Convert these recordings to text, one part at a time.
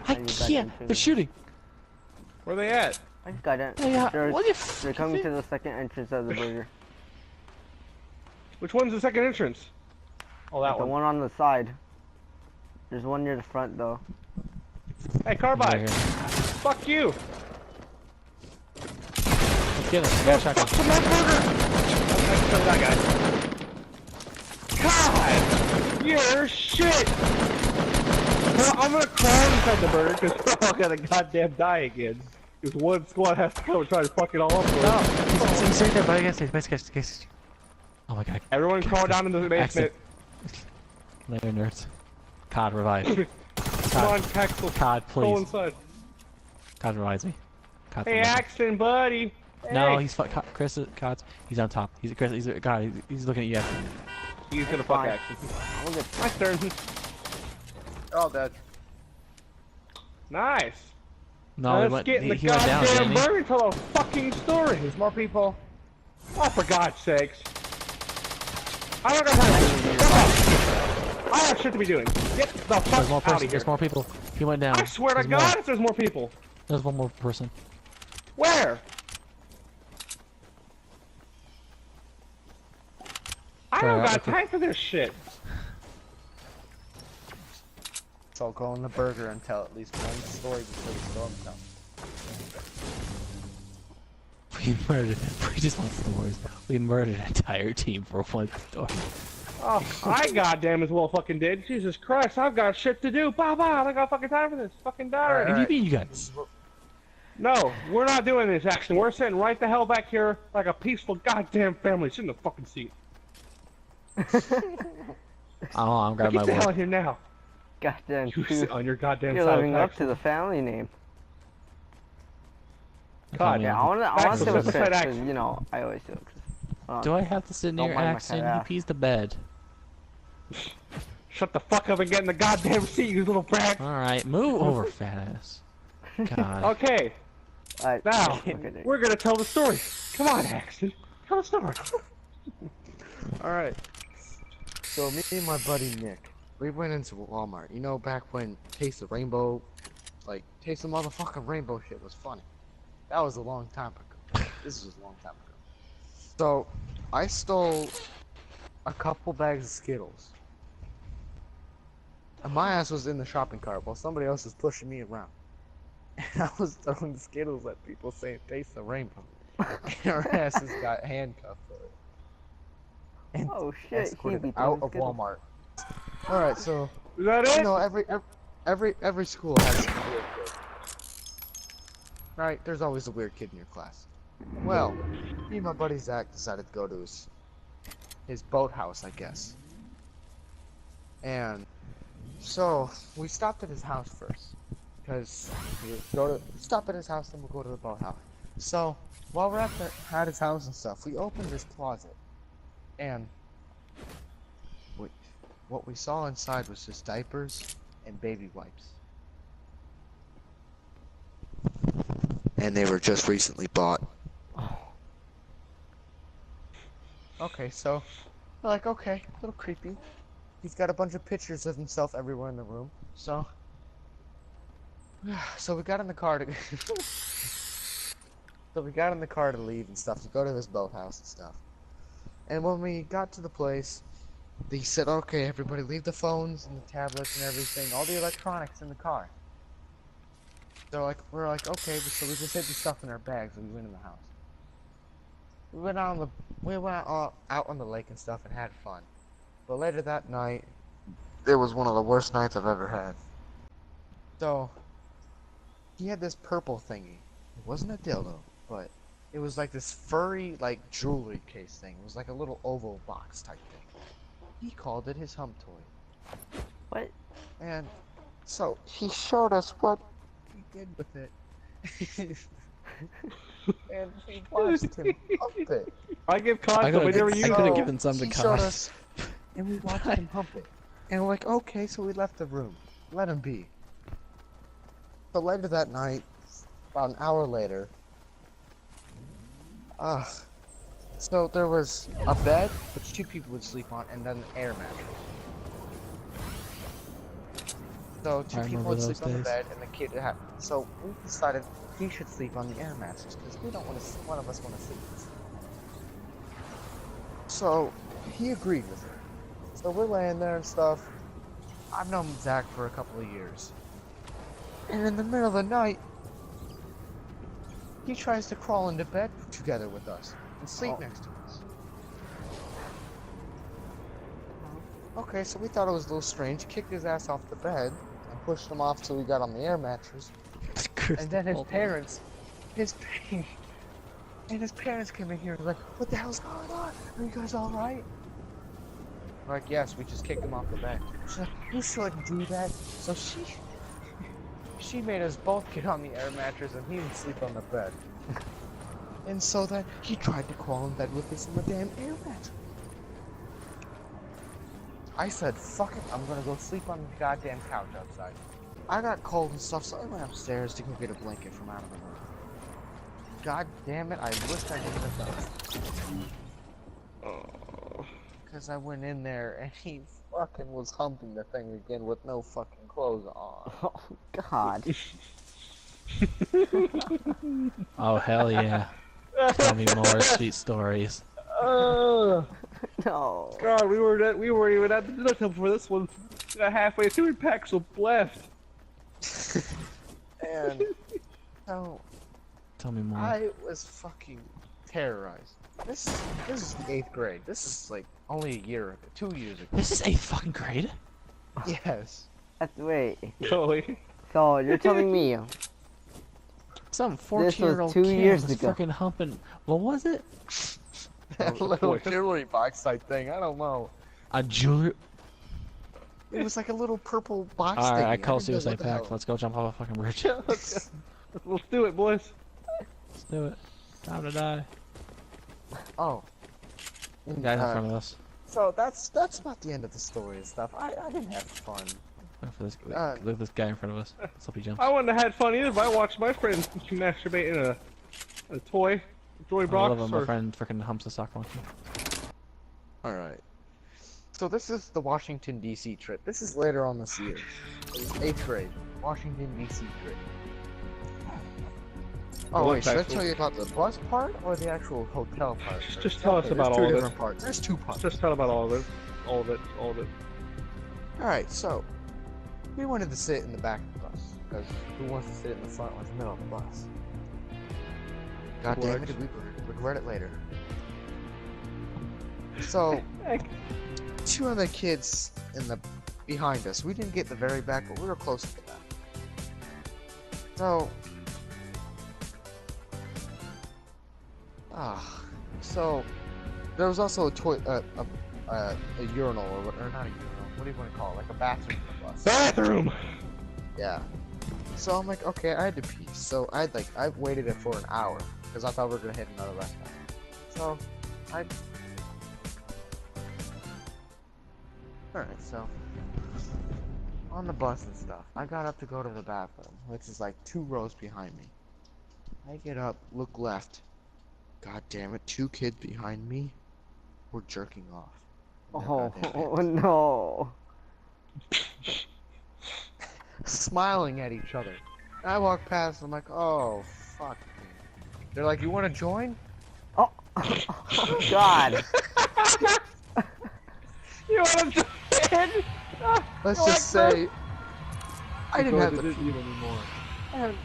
I can't. They're shooting. Where are they at? I just got it. They're coming to the second entrance of the burger. Which one's the second entrance? Oh, that The one. one on the side. There's one near the front though. Hey, Carbide. Fuck you. Let's get him. Yeah, shotgun. Fuck that burger. Kill that guy. God, you're shit. Well, I'm gonna crawl inside the burger because we're all gonna goddamn die again. Because one squad has to come and try to fuck it all up. Oh, he's right there, but I guess. Oh my god. Everyone crawl down into the basement. Later, nerds. COD revive. Come on, PAXEL. COD, please. Go inside. COD revives me. COD Hey, Axton, buddy. No, Hey. he's Chris. COD. He's on top. He's Chris. God. He's looking at you. He's gonna fuck Axton. My turn. They're all dead. Nice. No, Let's get in the he went down, goddamn didn't he? burger and tell a fucking story. There's more people. Oh, for God's sakes. I don't got time. I have shit to be doing. Get the fuck There's more out of here. There's more people. He went down. I swear to There's God, more. if there's more people. There's one more person. Where? I don't got time for this shit. So I'll go in the burger and tell at least one story before the storm comes. We just want stories. We murdered an entire team for one story. Oh, I goddamn as well fucking did. Jesus Christ, I've got shit to do. Bah, bah, I don't got fucking time for this. Fucking die already. What do you mean, you guys? No, we're not doing this, Axton. We're sitting right the hell back here like a peaceful goddamn family. Sit in the fucking seat. Oh, I'm grabbing my Get the hell wood. in here now. Goddamn. You sit on your goddamn You're side. living up Axton. to the family name. God, Yeah, I wanna sit with Axton, Chris, Axton. 'cause, you know, I always sit with Chris. Do I have to sit near mind my Axton? cat He ass. pees the bed. Shut the fuck up and get in the goddamn seat, you little brat. Alright, move over, fat ass. God. Okay, Alright, now, okay. we're gonna tell the story. Come on, Axton. Tell the story. Alright. So me and my buddy Nick, we went into Walmart. You know, back when Taste the Rainbow, like, Taste the motherfucking Rainbow shit was funny. That was a long time ago. This was a long time ago. So, I stole a couple bags of Skittles. And my ass was in the shopping cart while somebody else was pushing me around. And I was throwing Skittles at people saying, "Taste the rainbow." And our asses got handcuffed for it. And Oh shit, escorted he beat out those of Skittles. Walmart. Alright, so, Is that it? you know, every school has a weird kid. Right, there's always a weird kid in your class. Well, me and my buddy Zach decided to go to his boathouse, I guess. And so we stopped at his house first, because we stop at his house, then we'll go to the boathouse. So while we're at his house and stuff, we opened his closet, and what we saw inside was just diapers and baby wipes. And they were just recently bought. Okay, so we're like, okay, a little creepy. He's got a bunch of pictures of himself everywhere in the room. So we got in the car to leave and stuff, to go to his boathouse and stuff. And when we got to the place, they said, okay, everybody leave the phones and the tablets and everything, all the electronics in the car. So we're like, okay, so we just hid the stuff in our bags and we went in the house. We went out on the lake and stuff and had fun. But later that night, it was one of the worst nights I've ever had. So, he had this purple thingy. It wasn't a dildo, but it was like this furry, like, jewelry case thing. It was like a little oval box type thing. He called it his hump toy. What? And so, he showed us what he did with it. And we watched him hump it. I give condoms, we never use I could have them. given some to He showed Cos. us, and we watched him hump it. And we're like, okay, so we left the room. Let him be. But later that night, about an hour later, so there was a bed, which 2 people would sleep on, and then an air mattress. So two I people remember would those sleep on the days. bed, and the kid had. So we decided he should sleep on the air mattress because we don't want to. One of us want to sleep. So he agreed with her. So we're laying there and stuff. I've known Zach for a couple of years, and in the middle of the night, he tries to crawl into bed together with us and sleep next to us. Okay, so we thought it was a little strange. Kicked his ass off the bed and pushed him off till we got on the air mattress. And then his parents came in here and like, what the hell's going on? Are you guys all right? We're like, yes, we just kicked him off the bed. She's like, you shouldn't do that. So she made us both get on the air mattress and he would sleep on the bed. And so then he tried to crawl in bed with us in the damn air mattress. I said, fuck it, I'm gonna go sleep on the goddamn couch outside. I got cold and stuff, so I went upstairs to go get a blanket from out of the room. God damn it, I wish I didn't have done it. Because I went in there and he fucking was humping the thing again with no fucking clothes on. Oh, God. Oh hell yeah! Tell me more sweet stories. No. God, we weren't even at the dinner table for this one. Got halfway through and PAXEL left. And so Tell me more. I was fucking terrorized. This is the 8th grade. This is like only a year ago, 2 years ago. This is 8th fucking grade? Yes. Wait. Totally. So you're telling me Some 14-year-old 2 kid years was ago. fucking humping. What was it? That little jewelry box type thing. I don't know. A jewelry. It was like a little purple box All thing. right, I call didn't know suicide what the hell. pact. Let's go jump off a fucking bridge. Let's do it, boys. Let's do it. Time to die. Oh. Guys in front of us. So that's about the end of the story and stuff. I didn't have fun. Look for this. Look at this guy in front of us. Let's hope he jumps. I wouldn't have had fun either if I watched my friends masturbate in a toy I box. love him. My Or... friend freaking humps a sock monkey. All right. So this is the Washington D.C. trip. This is later on this year, 8th grade, Washington D.C. trip. Oh Well, wait, should I PAXEL. tell you about the bus part or the actual hotel part? Just tell us about There's all two of it. different parts. There's 2 parts. Just tell about all of it. All of it. All of it. All right, so we wanted to sit in the back of the bus because who wants to sit in the front or the middle of the bus? God damn it, we regret it later. So, 2 other kids in the behind us. We didn't get the very back, but we were close to the back. So, so there was also a urinal or not a urinal. What do you want to call it? Like a bathroom in the bus. Bathroom. Yeah. So I'm like, okay, I had to pee. So I waited it for an hour because I thought we were gonna hit another restaurant. So alright, so on the bus and stuff, I got up to go to the bathroom, which is like 2 rows behind me. I get up, look left. God damn it, 2 kids behind me were jerking off. Oh no. Smiling at each other. And I walk past, I'm like, oh, fuck me. They're like, you want to join? Oh, oh God. You want to join? Let's You just like say, I didn't have to Because pee anymore. And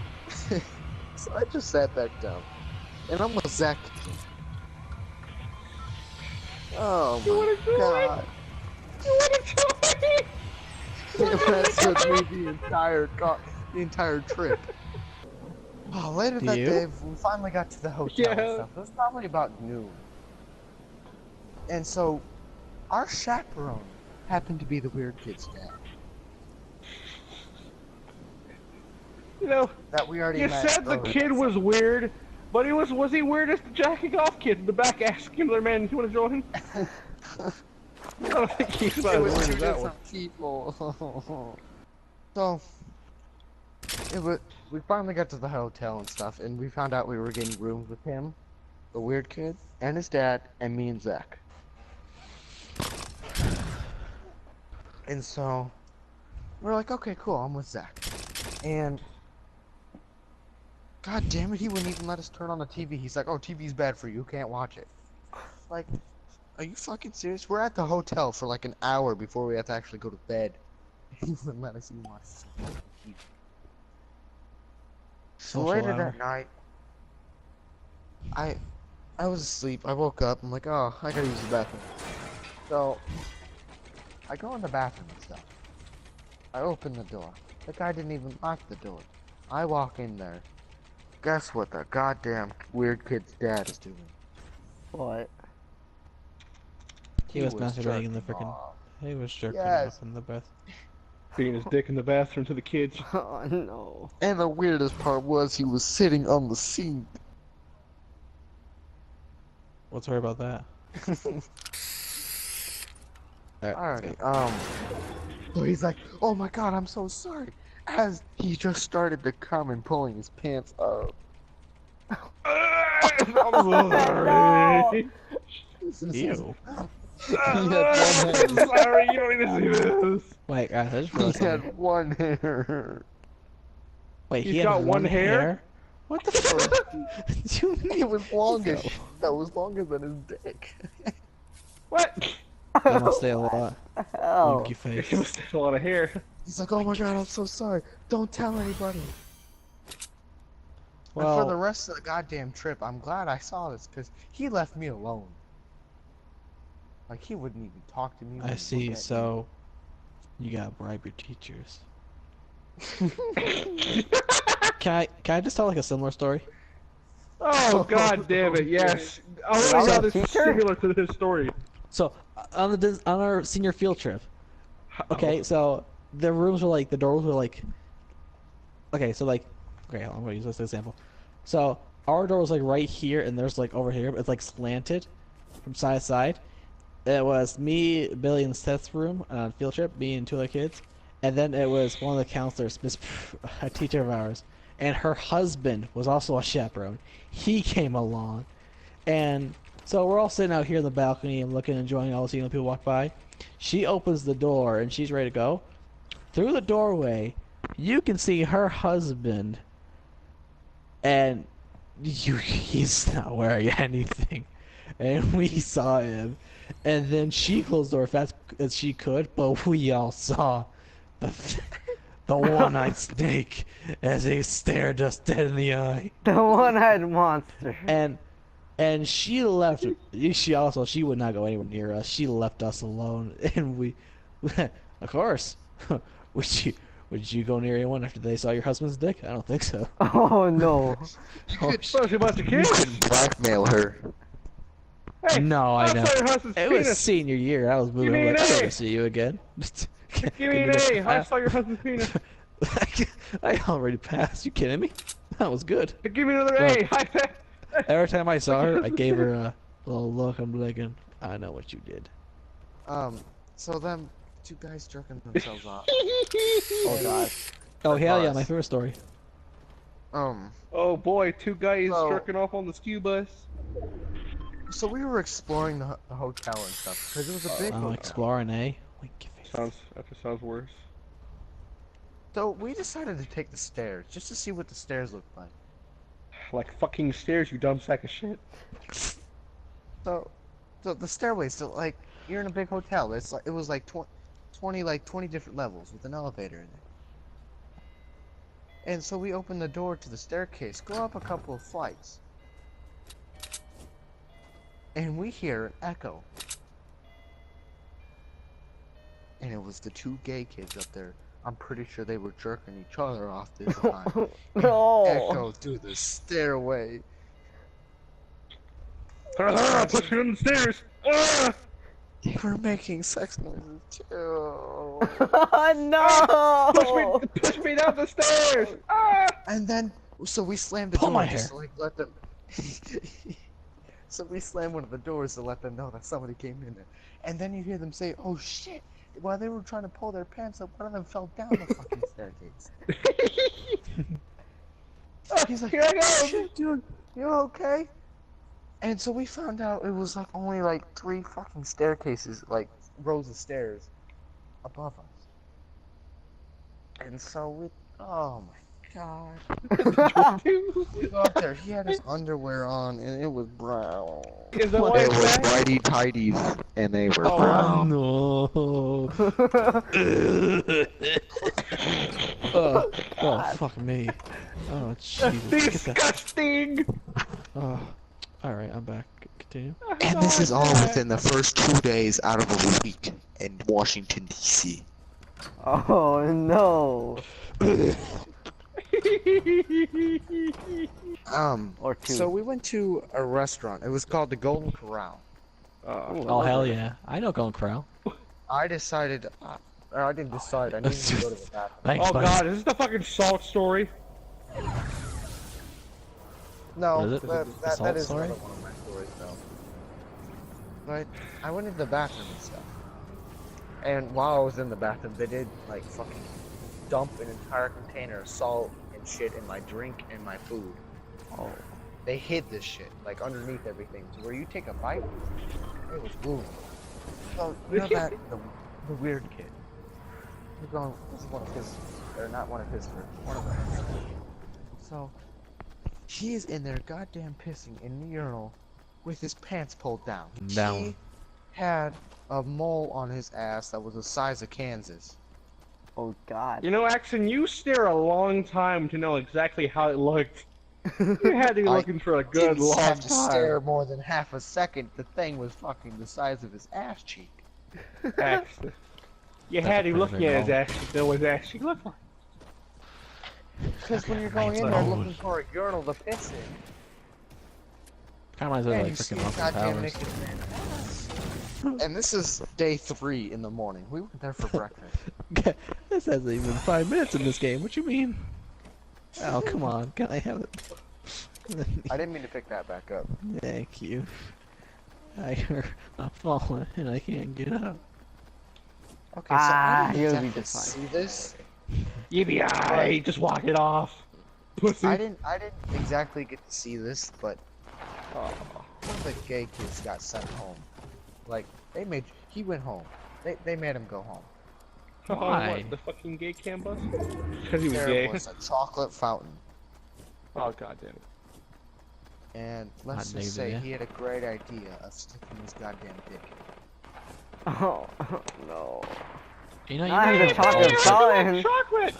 so I just sat back down. And I'm with Zach. Oh You my wanna join? god. You want to join? It messed with me the entire trip. Oh, later Do that you? day, we finally got to the hotel Yeah. and stuff. It was probably about noon. And so, our chaperone happened to be the weird kid's dad. You know, That we already you met said the earlier. kid was weird, but was he weird as the jacking off kid in the back asking the man, you want to join? I don't think he's about It as was weird 2 as that one. different people. So, we finally got to the hotel and stuff, and we found out we were getting rooms with him, the weird kid, and his dad, and me and Zach. And so, We're like, okay, cool, I'm with Zach. And God damn it, he wouldn't even let us turn on the TV. He's like, oh, TV's bad for you, can't watch it. Like, are you fucking serious? We're at the hotel for like an hour before we have to actually go to bed. He wouldn't let us even watch TV. So Social later hour. that night, I was asleep. I woke up. I'm like, oh, I gotta use the bathroom. So I go in the bathroom and stuff. I open the door. The guy didn't even lock the door. I walk in there. Guess what the goddamn weird kid's dad is doing? What? He was masturbating in the jerking frickin'. off. He was jerking Yes. off in the breath. Being his dick in the bathroom to the kids. Oh no. And the weirdest part was he was sitting on the sink. What's worry about that? Alright, so he's like, oh my god, I'm so sorry. As he just started to come and pulling his pants up. I'm sorry. Ew. He had one I'm hand. sorry, you don't need to see this. Wait, guys, I just He realized something. had one hair. Wait, He's he had got one hair? What the fuck? You It was longish. Go. That was longer than his dick. What? That must stay a lot. Hell. Winky face. He must have a lot of hair. He's like, oh my god, I'm so sorry. Don't tell anybody. And Well, for the rest of the goddamn trip, I'm glad I saw this because he left me alone. Like, he wouldn't even talk to me. I see. So, you gotta bribe your teachers. Can I just tell like a similar story? Oh god damn it, yes. I Was want I to a know this is teacher? similar to this story. So on our senior field trip. Okay, so the rooms were like the doors were like. Okay, so like, okay, I'm gonna use this example. So our door was like right here, and there's like over here, but it's like slanted from side to side. It was me, Billy, and Seth's room on field trip, me and two other kids, and then it was one of the counselors, Miss, a teacher of ours, and her husband was also a chaperone. He came along, and so we're all sitting out here in the balcony and looking, enjoying all seeing the people walk by. She opens the door and she's ready to go. Through the doorway, you can see her husband, and he's not wearing anything. And we saw him, and then she closed the door fast as she could, but we all saw the one-eyed snake as he stared us dead in the eye. The one-eyed monster. And she left. She would not go anywhere near us. She left us alone, and we, of course, would you go near anyone after they saw your husband's dick? I don't think so. Oh no. Especially about the You kids. could blackmail her. Hey, No, I know. saw your husband's It was penis. senior year. I was moving. me I'm like, an I'll A. never see you again. Give me an A. I saw your husband's penis. I already passed. You kidding me? That was good. Give me another A. Look. High Every time I saw her, I gave her a little look. I'm like, I know what you did. So them two guys jerking themselves off. Oh god. Oh hell yeah, Buzz. my favorite story. Oh boy, two guys So- jerking off on the skew bus. So we were exploring the hotel and stuff because it was a big hotel. Exploring, eh? Winky face. That just sounds worse. So we decided to take the stairs just to see what the stairs looked like. Like fucking stairs, you dumb sack of shit. So the stairways, so like you're in a big hotel. It's like it was like 20 different levels with an elevator in it. And so we open the door to the staircase, go up a couple of flights, and we hear an echo. And it was the two gay kids up there. I'm pretty sure they were jerking each other off this time. No. Echo through the stairway. Push me on the stairs. Ah! They were making sex noises too. No. Push me down the stairs. Ah! And then, so we slammed the Pull door my just hair. to like let them. So we slammed one of the doors to let them know that somebody came in there. And then you hear them say, "Oh shit!" While they were trying to pull their pants up, one of them fell down the fucking staircase. He's like, Here I go. "Shit, dude, you okay?" And so we found out it was like only like 3 fucking staircases, like rows of stairs above us. And so we, oh my god. Is We go up there, he had his underwear on, and it was brown. that What? why It it's was back? whitey tighties, and they were Oh, brown. No. Oh, fuck me. Oh, Jesus. Get that. Disgusting! Oh. Alright, I'm back. Continue. And this is all within the first 2 days out of a week in Washington, D.C. Oh no. Or two. So we went to a restaurant. It was called the Golden Corral. Oh, hell yeah. I know Golden Corral. I decided, or I didn't decide, I needed to go to the bathroom. Thanks, Oh buddy. god, is this the fucking salt story? No, What is it? that Salt is story? another one of my stories, though. But I went into the bathroom and stuff. And while I was in the bathroom, they did, like, fucking dump an entire container of salt and shit in my drink and my food. Oh. They hid this shit, like, underneath everything. So where you take a bite, it was blue. So, you know that, the weird kid. We're going, this is one of his, or not one of his, one of them. So, he is in there goddamn pissing in the urinal with his pants pulled down. Down. He had a mole on his ass that was the size of Kansas. Oh god. You know, Axton, you stare a long time to know exactly how it looked. You had to be I looking for a good Didn't long have to stare time. more than half a second. The thing was fucking the size of his ass cheek. Axton. You That's had a him looking pretty at his big ass to know what his ass cheek looked like. Because when you're going in there looking for a urinal to piss in, Kinda reminds me of and like you see freaking a Austin goddamn Powers. naked man. And this is day 3 in the morning. We went there for breakfast. This hasn't even 5 minutes in this game. What you mean? Oh, come on. Can I have it? I didn't mean to pick that back up. Thank you. I'm falling and I can't get up. Okay, so I you'll didn't be exactly just fine. see this. Yippee! Just walk it off. Pussy. I didn't exactly get to see this, but one of the gay kids got sent home. Like he went home. They made him go home. Why? What, the fucking gay cam bus? Because he was There gay. was a chocolate fountain, Oh god damn it. and let's Not just negative, say yeah. he had a great idea of sticking his goddamn dick in. Oh no. You know, you I'm make the chocolate fountain. Chocolate!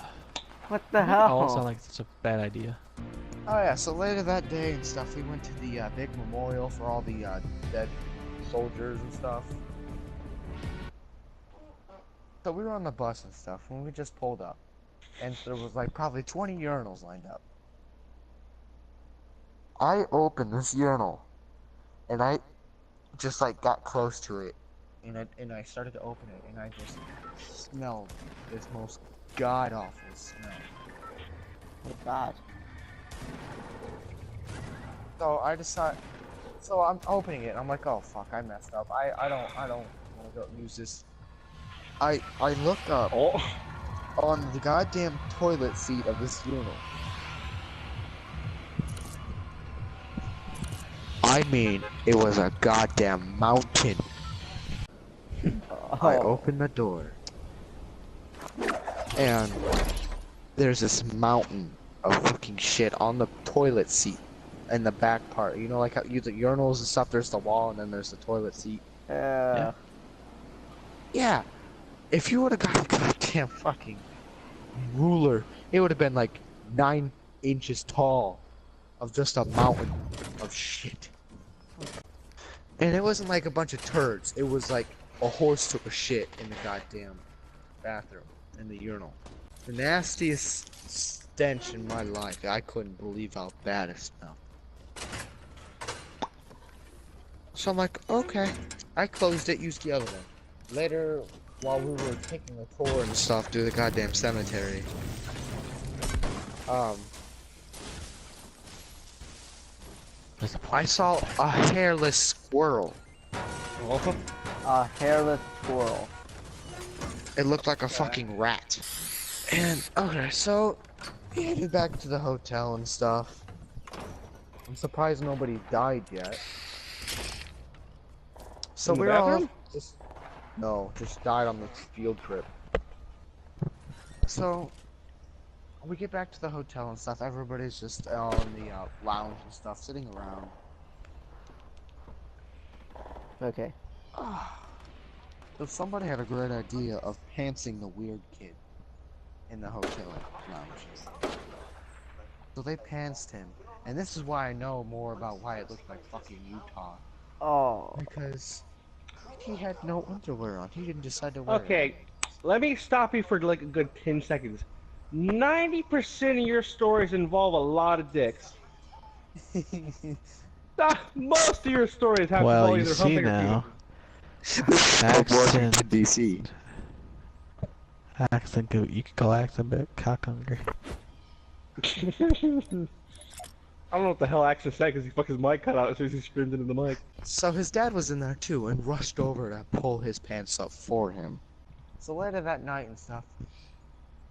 What the it all sound hell? like such a bad idea. Oh yeah, so later that day and stuff, we went to the big memorial for all the dead soldiers and stuff. So we were on the bus and stuff when we just pulled up, and there was like probably 20 urinals lined up. I opened this urinal, and I just like got close to it, and I started to open it, and I just smelled this most god awful smell. Oh god. So I decide. So I'm opening it. And I'm like, oh fuck, I messed up. I don't want to go use this. I look up Oh. on the goddamn toilet seat of this urinal. I mean, it was a goddamn mountain. I opened the door, and there's this mountain of fucking shit on the toilet seat in the back part. You know, like how you the urinals and stuff. There's the wall, and then there's the toilet seat. Yeah. Yeah, if you would have got a goddamn fucking ruler, it would have been like 9 inches tall of just a mountain of shit. And it wasn't like a bunch of turds. It was like a horse took a shit in the goddamn bathroom, in the urinal. The nastiest stench in my life. I couldn't believe how bad it smelled. So I'm like, okay. I closed it, used the other one. Later, while we were taking a tour and stuff through the goddamn cemetery, I saw a hairless squirrel. A hairless squirrel. It looked like a fucking rat. And, okay, so, we headed back to the hotel and stuff. I'm surprised nobody died yet. So In the we're all bathroom? just died on the field trip. So we get back to the hotel and stuff. Everybody's just all in the lounge and stuff, sitting around. Okay. So somebody had a great idea of pantsing the weird kid in the hotel lounge. So they pantsed him, and this is why I know more about why it looked like fucking Utah. Oh. Because he had no underwear on. He didn't decide to wear it. Okay, let me stop you for like a good 10 seconds. 90% of your stories involve a lot of dicks. Most of your stories have to Well, involve you either see humping or now. From Washington, D.C. Axton, you could call Axton a bit cock hungry. peeing. I don't know what the hell Axton said because he fucked his mic cut out as soon as he screamed into the mic. So his dad was in there too and rushed over to pull his pants up for him. So later that night and stuff.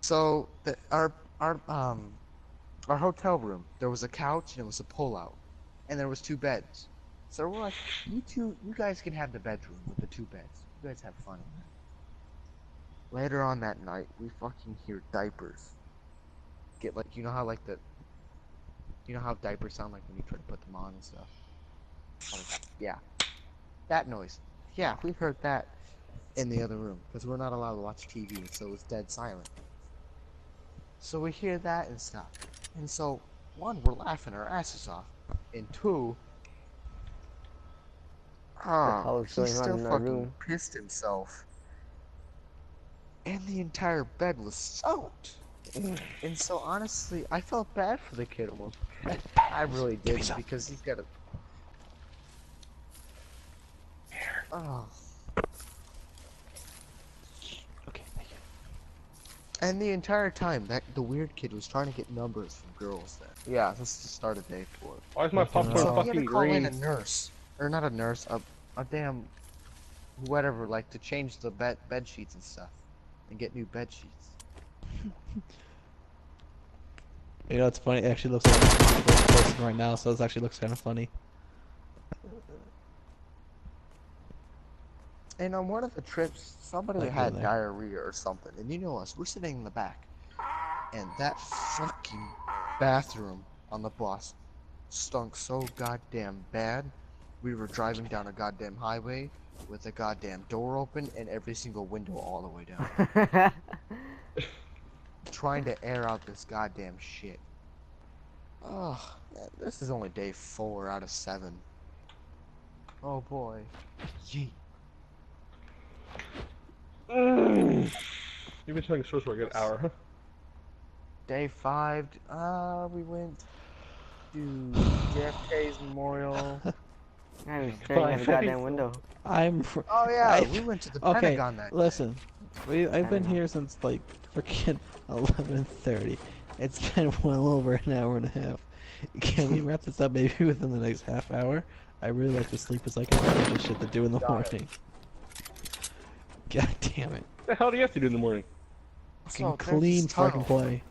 So our hotel room, there was a couch and it was a pull-out, and there was 2 beds. So we're like, you guys can have the bedroom with the 2 beds. You guys have fun. Later on that night, we fucking hear diapers. Get like, you know how like you know how diapers sound like when you try to put them on and stuff? Yeah. That noise. Yeah, we heard that in the other room, because we're not allowed to watch TV, so it's dead silent. So we hear that and stuff. And so, 1, we're laughing our asses off. And 2, hell is he going on still in our fucking room? pissed himself. And the entire bed was soaked. And so honestly, I felt bad for the kid almost. I really did, because he's got a... Oh. Okay, thank you. And the entire time, the weird kid was trying to get numbers from girls there. Yeah, this is the start of day 4. Why is my popcorn So he had fucking to call in green? a nurse. Or not a nurse, a damn... whatever, like to change the bed sheets and stuff. And get new bed sheets. You know, it's funny. It actually looks like I'm first person right now, so this actually looks kind of funny. And on one of the trips, somebody Like had there. diarrhea or something. And you know us, we're sitting in the back. And that fucking bathroom on the bus stunk so goddamn bad. We were driving down a goddamn highway with the goddamn door open and every single window all the way down. Trying to air out this goddamn shit. Oh, man, this is only day 4 out of 7. Oh boy. Yeet. You've been telling stories for a good hour, huh? Day 5, we went to JFK's memorial. I was staring at the goddamn window. Oh yeah, we went to the Pentagon that day. Listen. I've been here since like freaking 11:30. It's been well over an hour and a half. Can we wrap this up maybe within the next half hour? I really like to sleep as I can have a bunch of shit to do in the morning. God damn it. What the hell do you have to do in the morning? Fucking So, there's clean this fucking tunnel. play.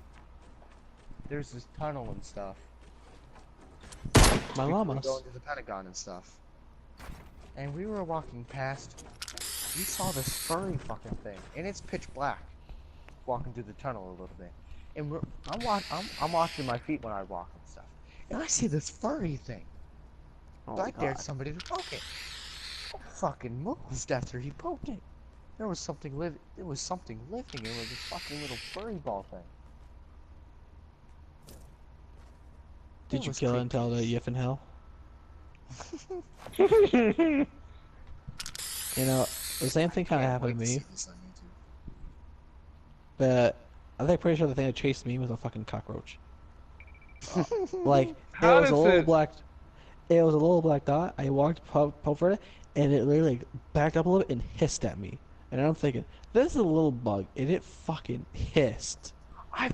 There's this tunnel and stuff. My Before llamas. going to the Pentagon and stuff. And we were walking past. We saw this furry fucking thing, and it's pitch black. Walking through the tunnel a little bit, and I'm watching my feet when I walk and stuff, and I see this furry thing. Oh So I dared god. somebody to poke it. It fucking moved after he poked it. There was something living. There was something living. It was this fucking little furry ball thing. Did you kill it and tell the Yif in hell? You know, the same thing kind of happened to me, but I think pretty sure the thing that chased me was a fucking cockroach. Like, How it was a does little it- black. It was a little black dot. I walked over it, and it literally like, backed up a little bit and hissed at me. And I'm thinking, this is a little bug, and it fucking hissed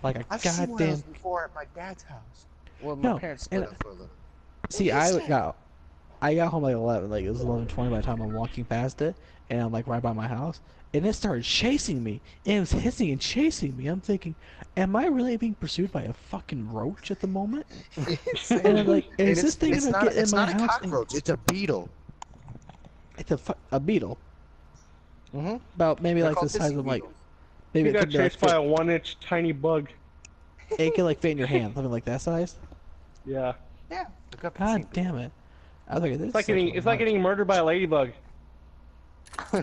like a I've seen one of those goddamn. before at my dad's house. Well, my No, parents split and- up for a little. See, What is I that? got home like 11, like it was 11:20 by the time I'm walking past it, and I'm like right by my house, and it started chasing me. And it was hissing and chasing me. I'm thinking, am I really being pursued by a fucking roach at the moment? And I'm like, is this thing gonna get in my not a house? cockroach, it's a beetle. It's a beetle, Mm-hmm. about maybe They're like the called size hissing of like beetles. maybe You it got could be like chased by a 1-inch tiny bug. It can like fit in your hand, something like that size. Yeah. Yeah. Look up and God see. damn it! I was like, this It's like is such a it's like much. getting murdered by a ladybug. I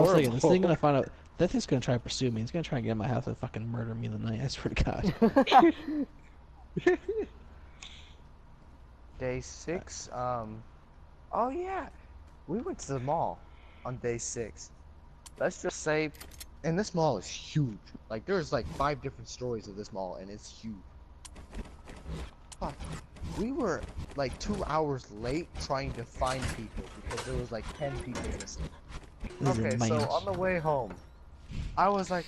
was thinking, this thing gonna find out. That thing's gonna try to pursue me. It's gonna try and get in my house and fucking murder me in the night. I swear to God. Day 6. Oh yeah, we went to the mall on day 6. Let's just say, and this mall is huge. Like there's like 5 different stories of this mall, and it's huge. Fuck. We were like 2 hours late trying to find people because there was like 10 people missing. This is Okay, so man's. on the way home, I was like,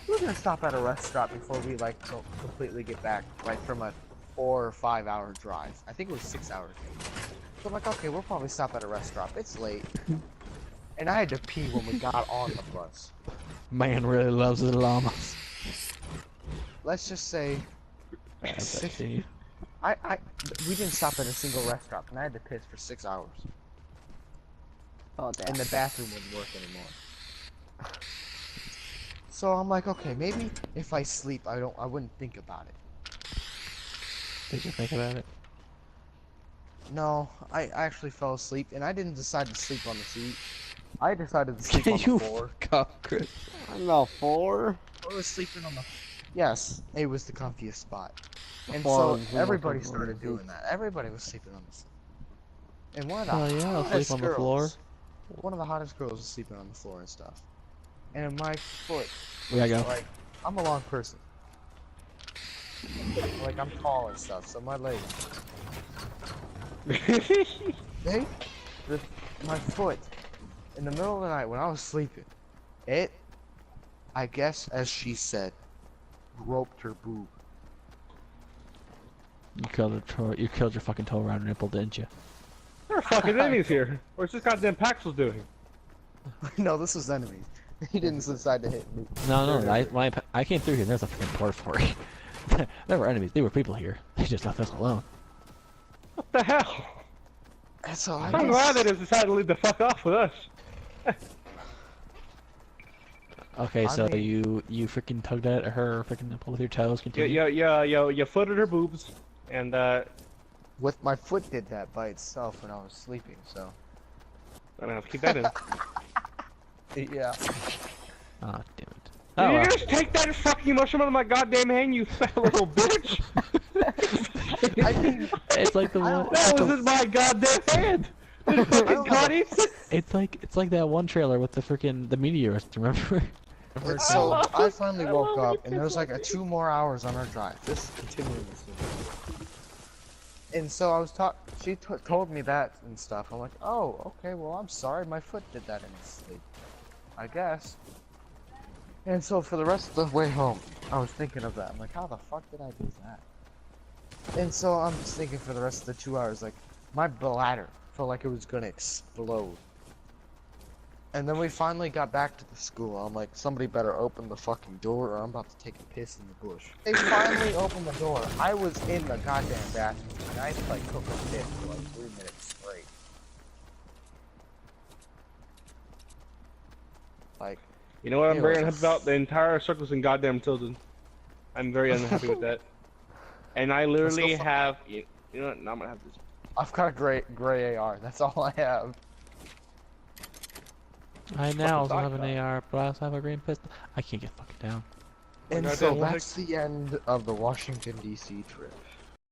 we're gonna stop at a restaurant before we like completely get back, like from a 4 or 5 hour drive. I think it was 6 hours. So I'm like, okay, we'll probably stop at a restaurant. It's late. And I had to pee when we got on the bus. Man really loves his llamas. Let's just say, That's actually- we didn't stop at a single restaurant, and I had to piss for 6 hours. Oh damn. And the bathroom wouldn't work anymore. So I'm like, okay, maybe if I sleep, I wouldn't think about it. Did you think about it? No, I actually fell asleep, and I didn't decide to sleep on the seat. I decided to sleep on the You floor. fuck off, Chris. I'm not 4. I was sleeping on the. Yes, it was the comfiest spot. And Floor so is everybody the most started comfortable. doing that. Everybody was sleeping on the floor. And one of the Oh yeah, I'll hottest sleep on the girls, floor. one of the hottest girls was sleeping on the floor and stuff. And my foot, We gotta go. like, I'm a long person. Like, I'm tall and stuff, so my legs. They, my foot, in the middle of the night when I was sleeping, it, I guess, as she said, groped her boob. You killed her toe. You killed your fucking toe around her nipple, didn't you? There are fucking enemies here. What's this goddamn PAXEL doing? No, this was enemies. He didn't decide to hit me. No, no. I came through here. And there's a fucking port for it. There were enemies. They were people here. They just left us alone. What the hell? And so I I'm glad they just decided to leave the fuck off with us. Okay, I so mean- you freaking tugged at her freaking nipple with your toes. Yeah, Continue. you footed her boobs, and with my foot did that by itself when I was sleeping, so. I don't have to keep that in. Yeah. Ah, damn it. Did Oh, you well. just take that fucking mushroom out of my goddamn hand, you fat little bitch? I mean, It's like the one. That was in my goddamn hand! This fucking Connie! It's like that one trailer with the freaking the meteors. Remember? it's so I finally woke up and there was like 2 more hours on our drive. Just continuing this. And so I was she told me that and stuff. I'm like, oh, okay, well, I'm sorry, my foot did that in its sleep. I guess. And so for the rest of the way home, I was thinking of that. I'm like, how the fuck did I do that? And so I'm just thinking for the rest of the 2 hours, like, my bladder felt like it was gonna explode. And then we finally got back to the school. I'm like, somebody better open the fucking door or I'm about to take a piss in the bush. They finally opened the door. I was in the goddamn bathroom and I like took a piss for like 3 minutes straight. Like, You know what I'm It very was- unhappy about? The entire circle's in goddamn tilted. I'm very unhappy with that. And I literally Let's go have... You know what? No, I'm gonna have this. I've got a gray AR. That's all I have. I now also fucking have an talking AR, but I also have a green pistol. I can't get fucking down. And goddamn so Olympic- that's the end of the Washington D.C. trip.